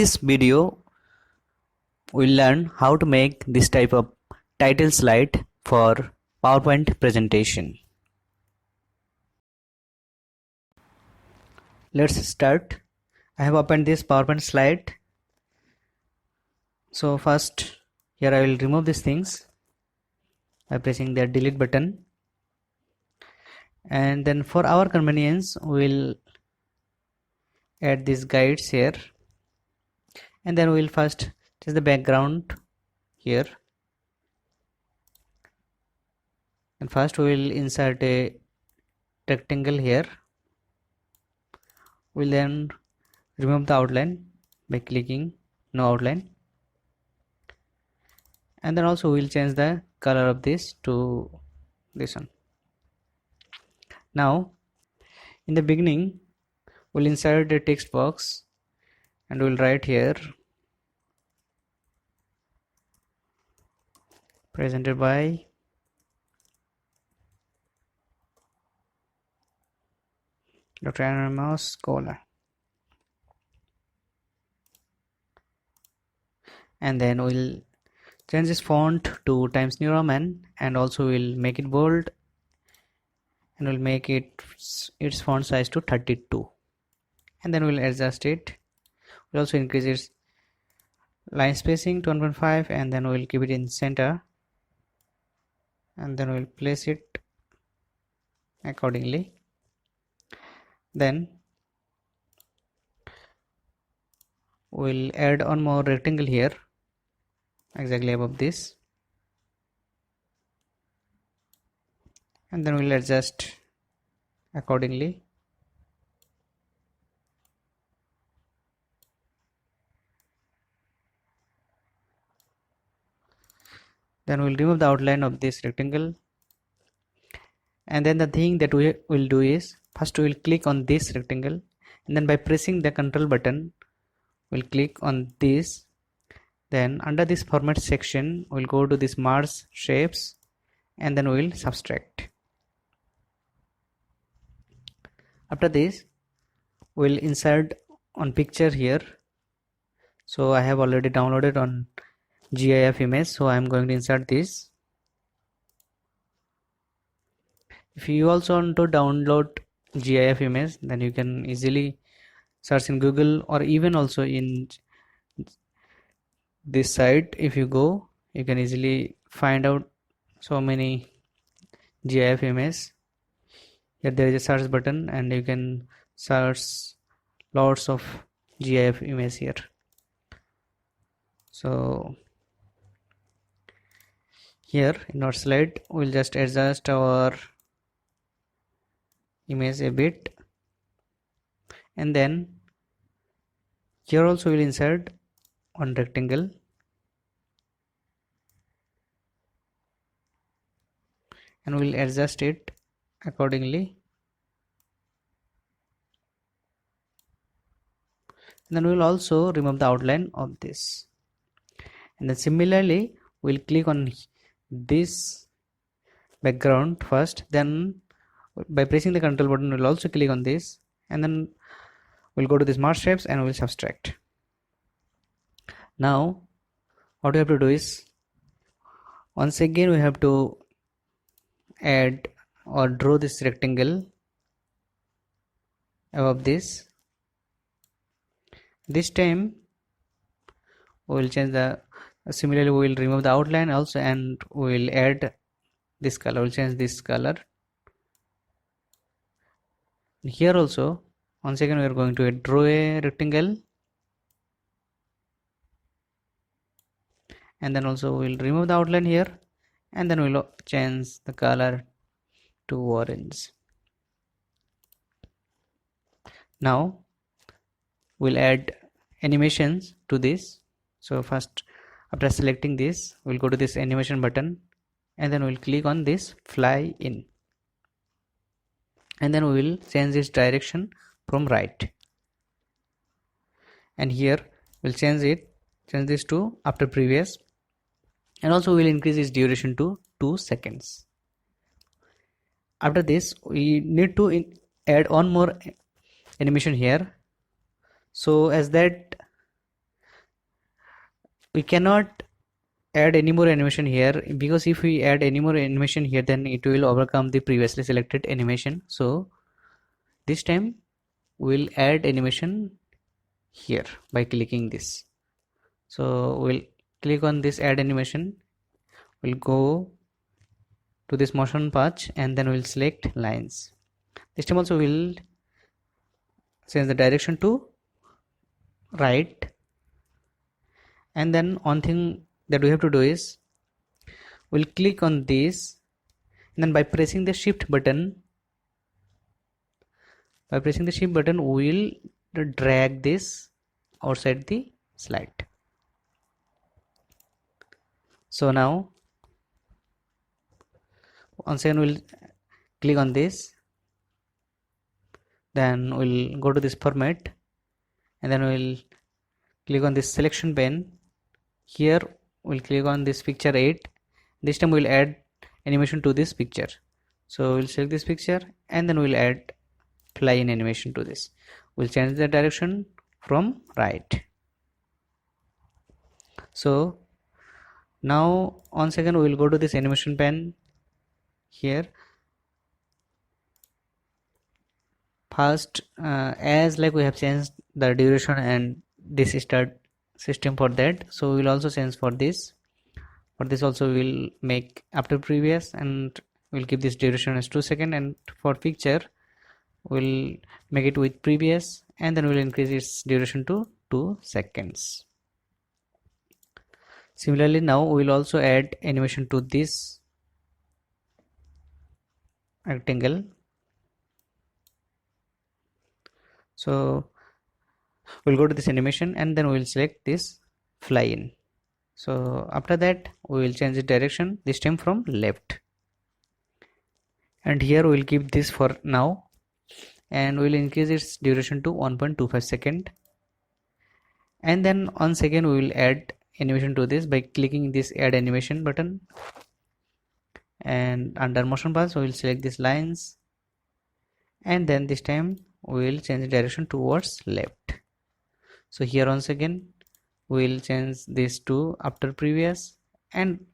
this video, we'll learn how to make this type of title slide for PowerPoint presentation. Let's start. I have opened this PowerPoint slide. So first, here I will remove these things by pressing the delete button. And then for our convenience, we'll add these guides here. And then we'll first change the background here. And first we will insert a rectangle here. We'll then remove the outline by clicking no outline. And then also we'll change the color of this to this one. Now in the beginning, we'll insert a text box and we'll write here presented by Dr. Anonymous Scholar, and then we'll change this font to Times New Roman, and also we'll make it bold, and we'll make its font size to 32, and then we'll adjust it. We'll also increase its line spacing to 1.5, and then we'll keep it in center, and then we'll place it accordingly. Then we'll add one more rectangle here exactly above this, and then we'll adjust accordingly. Then we'll remove the outline of this rectangle, and then the thing that we will do is first we will click on this rectangle, and then by pressing the control button we'll click on this. Then under this format section we'll go to this merge shapes, and then we'll subtract. After this we'll insert on picture here. So I have already downloaded on GIF image, so I am going to insert this. If you also want to download GIF image, then you can easily search in Google, or even also in this site. If you go, you can easily find out so many GIF images. Here there is a search button, and you can search lots of GIF images here. So here in our slide we'll just adjust our image a bit, and then here also we'll insert one rectangle, and we'll adjust it accordingly. And then we'll also remove the outline of this, and then similarly we'll click on this background first, then by pressing the control button we'll also click on this, and then we'll go to this merge shapes and we'll subtract. Now what we have to do is once again we have to add or draw this rectangle above this. This time we will change the similarly we will remove the outline also, and we will add this color. We'll change this color. Here also once again we are going to draw a rectangle, and then also we'll remove the outline here, and then we'll change the color to orange. Now we'll add animations to this. So first, after selecting this, we'll go to this animation button, and then we'll click on this fly in, and then we will change this direction from right, and here we'll change this to after previous, and also we'll increase its duration to 2 seconds. After this we need to add one more animation here, so as that we cannot add any more animation here, because if we add any more animation here then it will overcome the previously selected animation. So this time we'll add animation here by clicking this. So we'll click on this add animation, we'll go to this motion patch and then we'll select lines. This time also we'll change the direction to right, and then one thing that we have to do is we'll click on this, and then by pressing the shift button we'll drag this outside the slide. So now once again we'll click on this, then we'll go to this format, and then we'll click on this selection pane. Here we'll click on this picture 8. This time we'll add animation to this picture. So we'll select this picture and then we'll add fly in animation to this. We'll change the direction from right. So now once again we will go to this animation pane. Here first, as like we have changed the duration and this start system for that, so we will also change for this. For this also we will make after previous, and we'll keep this duration as 2 seconds, and for picture we'll make it with previous, and then we'll increase its duration to 2 seconds. Similarly, now we'll also add animation to this rectangle. So we'll go to this animation and then we'll select this fly in. So after that we will change the direction, this time from left, and here we'll keep this for now, and we'll increase its duration to 1.25 second, and then once again we will add animation to this by clicking this add animation button, and under motion paths we will select these lines, and then this time we will change the direction towards left. So here once again we will change this to after previous, and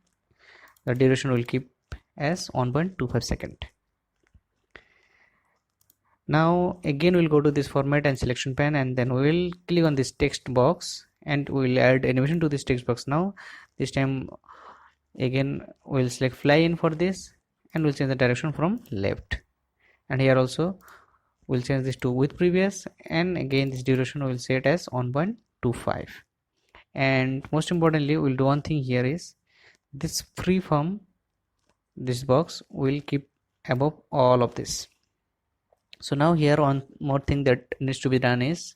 the duration will keep as 1.25 second. Now again we'll go to this format and selection pane, and then we will click on this text box and we will add animation to this text box. Now this time again we'll select fly in for this, and we'll change the direction from left, and here also we'll change this to with previous, and again this duration will set as 1.25. and most importantly we'll do one thing here is this freeform, this box will keep above all of this. So now here one more thing that needs to be done is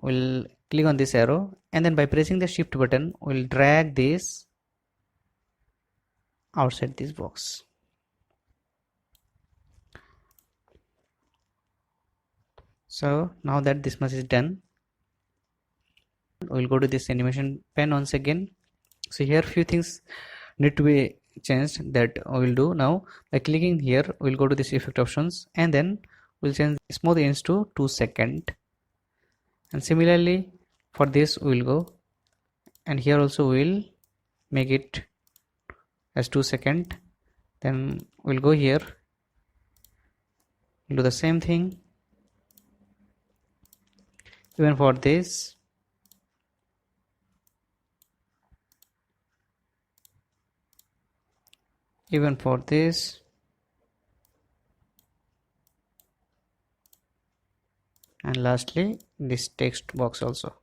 we'll click on this arrow, and then by pressing the shift button we'll drag this outside this box. So now that this much is done, we'll go to this animation pane once again. So here few things need to be changed that we'll do now. By clicking here we'll go to this effect options, and then we'll change smooth ends to 2 seconds, and similarly for this we'll go, and here also we'll make it as 2 seconds. Then we'll go here, we'll do the same thing even for this. Even for this, and lastly this text box also.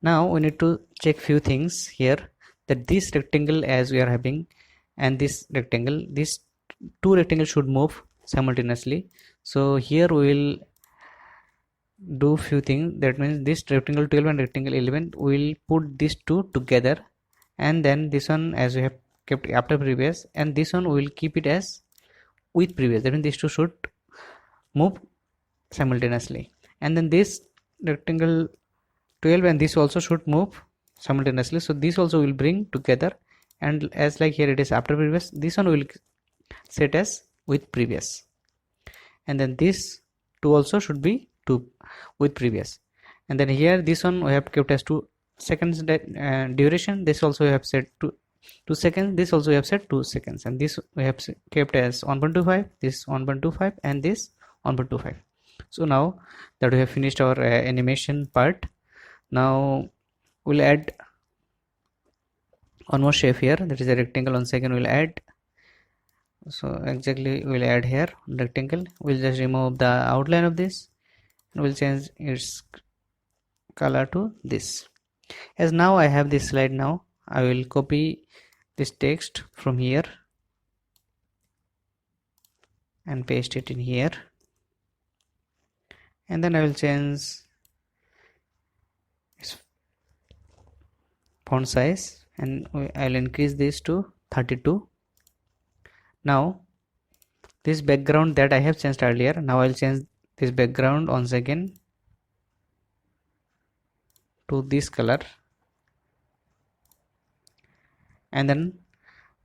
Now we need to check few things here, that this rectangle as we are having and this rectangle, these two rectangles should move simultaneously. So here we will do few things, that means this rectangle 12 and rectangle 11 will put these two together, and then this one as we have kept after previous, and this one we will keep it as with previous, that means these two should move simultaneously, and then this rectangle 12 and this also should move simultaneously, so this also will bring together, and as like here it is after previous, this one will set as with previous, and then this two also should be to with previous. And then here this one we have kept as 2 seconds duration. This also we have set to 2 seconds. This also we have set 2 seconds, and this we have kept as 1.25, this 1.25, and this 1.25. So now that we have finished our animation part, now we'll add one more shape here, that is a rectangle. Once again we'll add, so exactly we'll add here rectangle. We'll just remove the outline of this and we'll change its color to this. As now I have this slide, now I will copy this text from here and paste it in here, and then I will change its font size and I'll increase this to 32. Now this background that I have changed earlier, now I'll change this background once again to this color, and then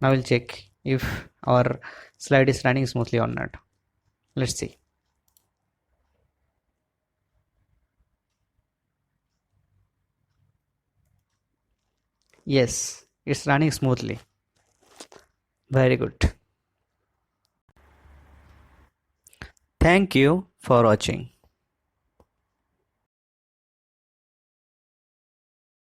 now we'll check if our slide is running smoothly or not. Let's see. Yes, it's running smoothly. Very good. Thank you for watching.